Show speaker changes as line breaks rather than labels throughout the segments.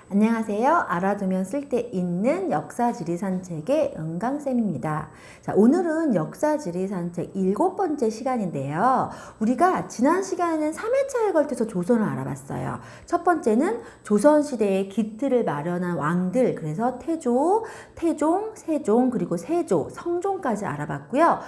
안녕하세요. 알아두면 쓸데있는 역사지리산책의 은강쌤입니다. 자, 오늘은 역사지리산책 7번째 시간인데요. 우리가 지난 시간에는 3회차에 걸쳐서 조선을 알아봤어요. 첫 번째는 조선시대의 기틀을 마련한 왕들, 그래서 태조, 태종, 세종, 그리고 세조, 성종까지 알아봤고요.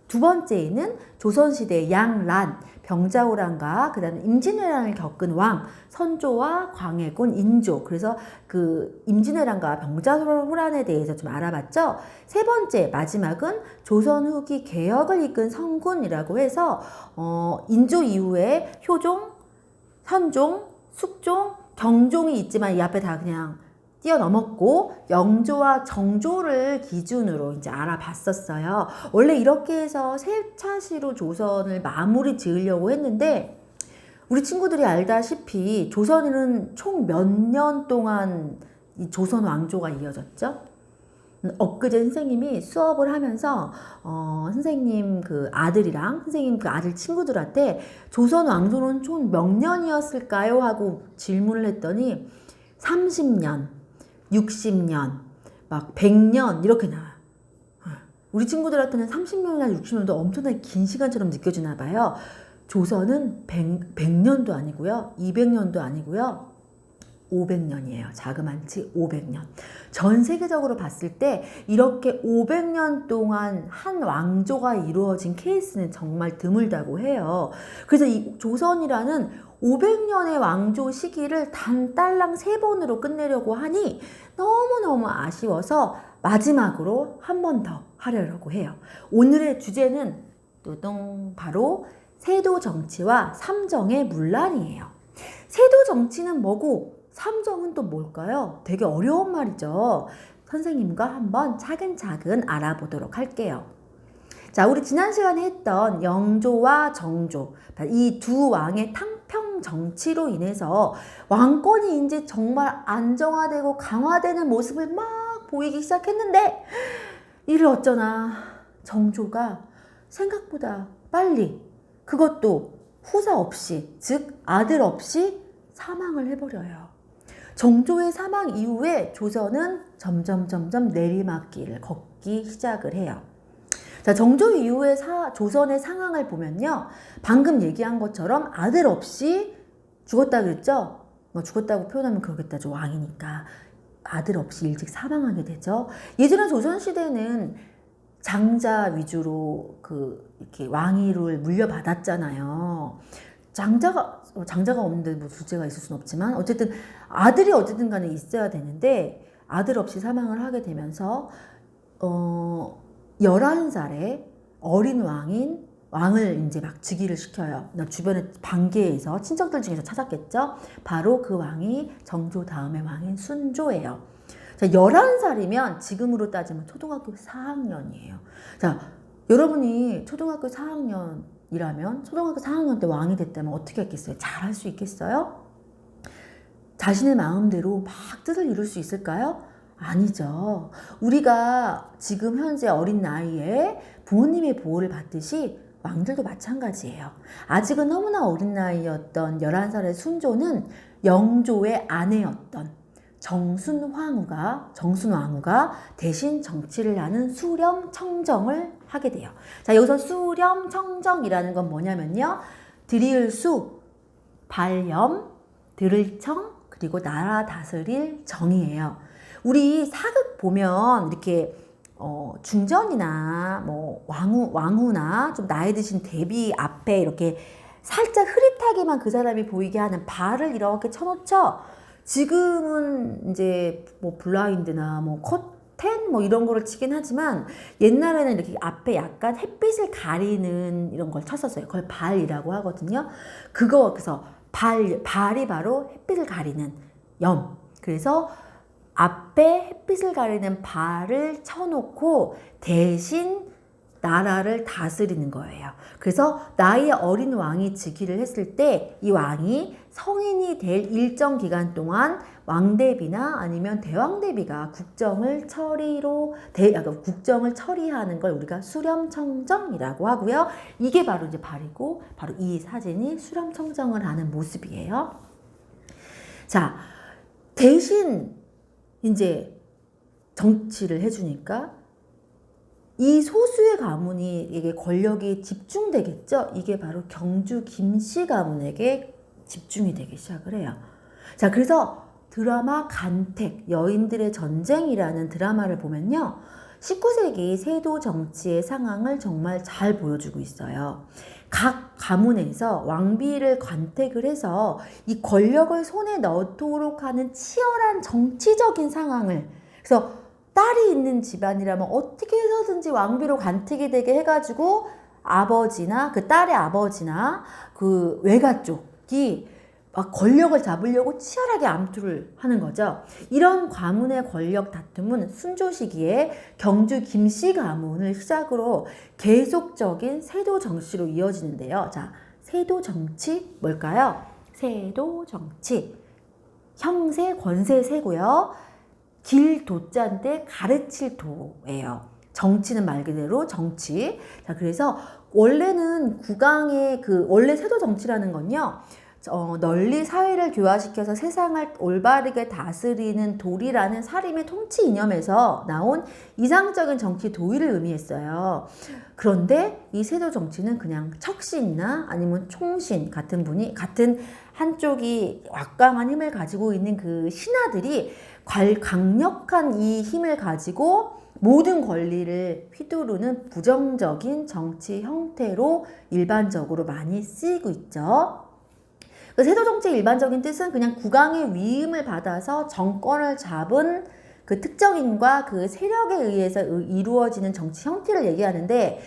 두 번째는 조선시대의 양란, 병자호란과 그 다음에 임진왜란을 겪은 왕, 선조와 광해군, 인조. 그래서 그 임진왜란과 병자호란에 대해서 좀 알아봤죠. 세 번째, 마지막은 조선 후기 개혁을 이끈 성군이라고 해서 인조 이후에 효종, 현종, 숙종, 경종이 있지만 이 앞에 다 그냥 뛰어넘었고 영조와 정조를 기준으로 이제 알아봤었어요. 원래 이렇게 해서 세 차시로 조선을 마무리 지으려고 했는데 우리 친구들이 알다시피 조선은 총 몇 년 동안 이 조선 왕조가 이어졌죠? 엊그제 선생님이 수업을 하면서 선생님 그 아들이랑 선생님 그 아들 친구들한테 조선 왕조는 총 몇 년이었을까요? 하고 질문을 했더니 30년, 60년, 막 100년 이렇게 나와요. 우리 친구들한테는 30년이나 60년도 엄청나게 긴 시간처럼 느껴지나 봐요. 조선은 100년도 아니고요. 200년도 아니고요. 500년이에요. 자그만치 500년. 전 세계적으로 봤을 때 이렇게 500년 동안 한 왕조가 이루어진 케이스는 정말 드물다고 해요. 그래서 이 조선이라는 500년의 왕조 시기를 단딸랑 3번으로 끝내려고 하니 너무너무 아쉬워서 마지막으로 한 번 더 하려고 해요. 오늘의 주제는 또동 바로 세도 정치와 삼정의 문란이에요. 세도 정치는 뭐고 삼정은 또 뭘까요? 되게 어려운 말이죠. 선생님과 한번 차근차근 알아보도록 할게요. 자, 우리 지난 시간에 했던 영조와 정조, 이 두 왕의 탕평 정치로 인해서 왕권이 이제 정말 안정화되고 강화되는 모습을 막 보이기 시작했는데 이를 어쩌나 정조가 생각보다 빨리, 그것도 후사 없이, 즉 아들 없이 사망을 해버려요. 정조의 사망 이후에 조선은 점점 내리막길을 걷기 시작을 해요. 자, 정조 이후의 조선의 상황을 보면요. 방금 얘기한 것처럼 아들 없이 죽었다 그랬죠? 죽었다고 표현하면 그러겠다. 왕이니까. 아들 없이 일찍 사망하게 되죠. 예전에 조선시대는 장자 위주로 이렇게 왕위를 물려받았잖아요. 장자가 없는데 뭐 둘째가 있을 수는 없지만 어쨌든 아들이 어쨌든 간에 있어야 되는데 아들 없이 사망을 하게 되면서 11살에 어린 왕을 이제 막 즉위를 시켜요. 주변에 반계에서 친척들 중에서 찾았겠죠. 바로 그 왕이 정조 다음의 왕인 순조예요. 자, 11살이면 지금으로 따지면 초등학교 4학년이에요. 자, 여러분이 초등학교 4학년이라면 초등학교 4학년 때 왕이 됐다면 어떻게 했겠어요? 잘할 수 있겠어요? 자신의 마음대로 막 뜻을 이룰 수 있을까요? 아니죠. 우리가 지금 현재 어린 나이에 부모님의 보호를 받듯이 왕들도 마찬가지예요. 아직은 너무나 어린 나이였던 11살의 순조는 영조의 아내였던 정순왕후가 대신 정치를 하는 수렴청정을 하게 돼요. 자, 여기서 수렴청정이라는 건 뭐냐면요. 들이을 수, 발염, 들을 청, 그리고 나라 다스릴 정이에요. 우리 사극 보면 이렇게 중전이나 뭐 왕후나 좀 나이 드신 대비 앞에 이렇게 살짝 흐릿하게만 그 사람이 보이게 하는 발을 이렇게 쳐놓죠. 지금은 이제 뭐 블라인드나 뭐 커튼 뭐 이런 거를 치긴 하지만 옛날에는 이렇게 앞에 약간 햇빛을 가리는 이런 걸 쳤었어요. 그걸 발이라고 하거든요. 그래서 발이 바로 햇빛을 가리는 염. 그래서 앞에 햇빛을 가리는 발을 쳐놓고 대신 나라를 다스리는 거예요. 그래서 나이 어린 왕이 즉위를 했을 때 이 왕이 성인이 될 일정 기간 동안 왕대비나 아니면 대왕대비가 국정을 처리하는 걸 우리가 수렴청정이라고 하고요. 이게 바로 이제 발이고 바로 이 사진이 수렴청정을 하는 모습이에요. 자, 대신 이제 정치를 해주니까 이 소수의 가문이 이게 권력이 집중되겠죠. 이게 바로 경주 김씨 가문에게 집중이 되기 시작을 해요. 자, 그래서 드라마 간택, 여인들의 전쟁이라는 드라마를 보면요, 19세기 세도 정치의 상황을 정말 잘 보여주고 있어요. 각 가문에서 왕비를 관택을 해서 이 권력을 손에 넣도록 하는 치열한 정치적인 상황을, 그래서 딸이 있는 집안이라면 어떻게 해서든지 왕비로 관택이 되게 해가지고 아버지나 그 딸의 아버지나 그 외가 쪽이 막 권력을 잡으려고 치열하게 암투를 하는 거죠. 이런 가문의 권력 다툼은 순조 시기에 경주 김씨 가문을 시작으로 계속적인 세도 정치로 이어지는데요. 자, 세도 정치 뭘까요? 세도 정치. 형세, 권세, 세고요. 길 도자인데 가르칠 도예요. 정치는 말 그대로 정치. 자, 그래서 원래는 국왕의 원래 세도 정치라는 건요, 널리 사회를 교화시켜서 세상을 올바르게 다스리는 도리라는 사림의 통치 이념에서 나온 이상적인 정치 도의를 의미했어요. 그런데 이 세도 정치는 그냥 척신이나 아니면 총신 같은 분이, 같은 한쪽이 막강한 힘을 가지고 있는 그 신하들이 강력한 이 힘을 가지고 모든 권리를 휘두르는 부정적인 정치 형태로 일반적으로 많이 쓰이고 있죠. 세도 정치의 일반적인 뜻은 그냥 국왕의 위임을 받아서 정권을 잡은 그 특정인과 그 세력에 의해서 이루어지는 정치 형태를 얘기하는데,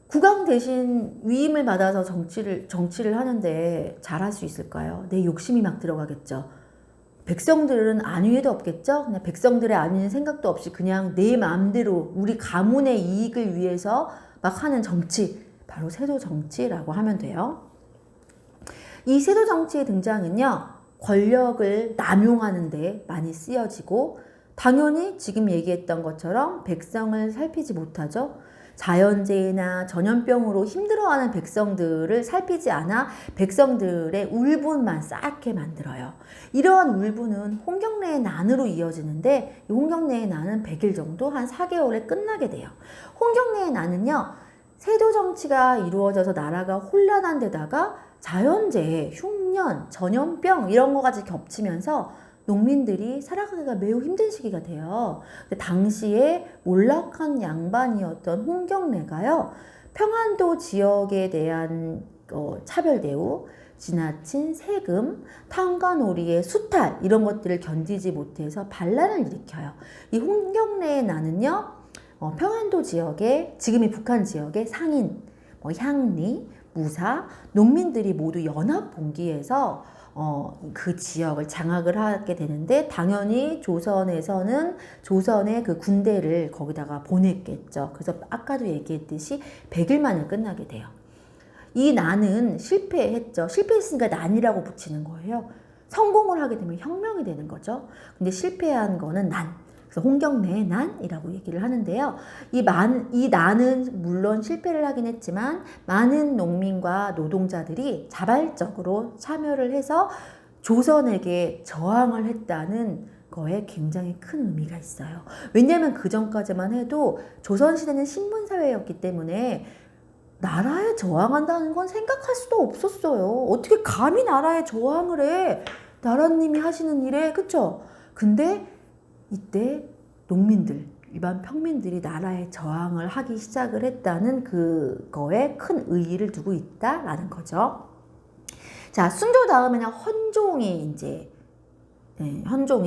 국왕 대신 위임을 받아서 정치를 하는데 잘할 수 있을까요? 내 욕심이 막 들어가겠죠. 백성들은 안위에도 없겠죠? 그냥 백성들의 안위는 생각도 없이 그냥 내 마음대로 우리 가문의 이익을 위해서 막 하는 정치, 바로 세도 정치라고 하면 돼요. 이 세도 정치의 등장은요, 권력을 남용하는 데 많이 쓰여지고, 당연히 지금 얘기했던 것처럼 백성을 살피지 못하죠. 자연재해나 전염병으로 힘들어하는 백성들을 살피지 않아 백성들의 울분만 쌓게 만들어요. 이러한 울분은 홍경래의 난으로 이어지는데, 이 홍경래의 난은 100일 정도, 한 4개월에 끝나게 돼요. 홍경래의 난은요, 세도 정치가 이루어져서 나라가 혼란한 데다가 자연재해, 흉년, 전염병 이런 거까지 겹치면서 농민들이 살아가기가 매우 힘든 시기가 돼요. 근데 당시에 몰락한 양반이었던 홍경래가요, 평안도 지역에 대한 차별 대우, 지나친 세금, 탄관오리의 수탈 이런 것들을 견디지 못해서 반란을 일으켜요. 이 홍경래의 난은요, 평안도 지역에, 지금의 북한 지역의 상인, 향리, 무사, 농민들이 모두 연합 봉기해서 그 지역을 장악을 하게 되는데, 당연히 조선에서는 조선의 그 군대를 거기다가 보냈겠죠. 그래서 아까도 얘기했듯이 100일 만에 끝나게 돼요. 이 난은 실패했죠. 실패했으니까 난이라고 붙이는 거예요. 성공을 하게 되면 혁명이 되는 거죠. 근데 실패한 거는 난. 그래서 홍경래의 난이라고 얘기를 하는데요. 이 난은 물론 실패를 하긴 했지만 많은 농민과 노동자들이 자발적으로 참여를 해서 조선에게 저항을 했다는 거에 굉장히 큰 의미가 있어요. 왜냐하면 그 전까지만 해도 조선시대는 신문사회였기 때문에 나라에 저항한다는 건 생각할 수도 없었어요. 어떻게 감히 나라에 저항을 해? 나라님이 하시는 일에, 그쵸? 근데 이때 농민들, 일반 평민들이 나라에 저항을 하기 시작을 했다는 그거에 큰 의의를 두고 있다라는 거죠. 자, 순조 다음에는 헌종이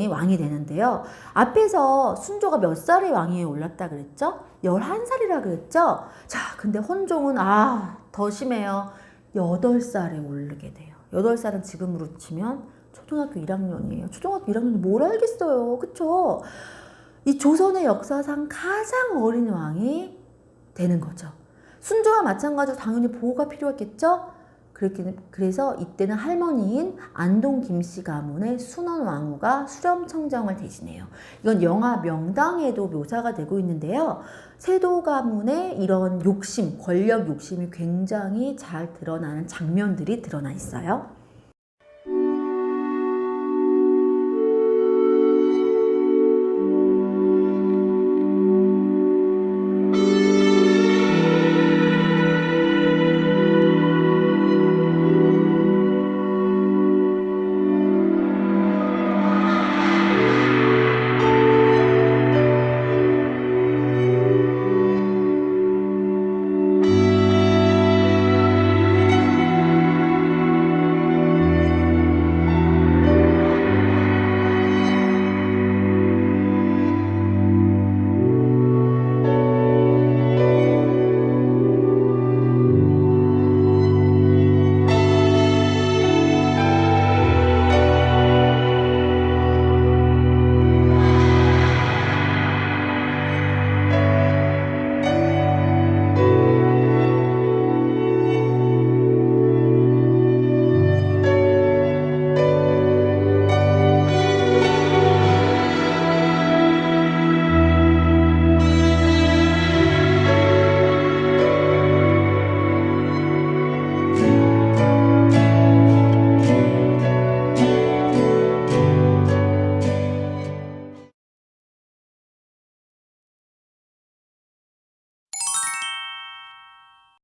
왕이 되는데요. 앞에서 순조가 몇 살에 왕위에 올랐다 그랬죠? 11살이라 그랬죠? 자, 근데 헌종은 더 심해요. 8살에 오르게 돼요. 8살은 지금으로 치면 초등학교 1학년이에요. 초등학교 1학년이 뭘 알겠어요. 그쵸? 이 조선의 역사상 가장 어린 왕이 되는 거죠. 순조와 마찬가지로 당연히 보호가 필요했겠죠? 그래서 이때는 할머니인 안동 김씨 가문의 순원 왕후가 수렴청정을 대신해요. 이건 영화 명당에도 묘사가 되고 있는데요. 세도 가문의 이런 욕심, 권력 욕심이 굉장히 잘 드러나는 장면들이 드러나 있어요.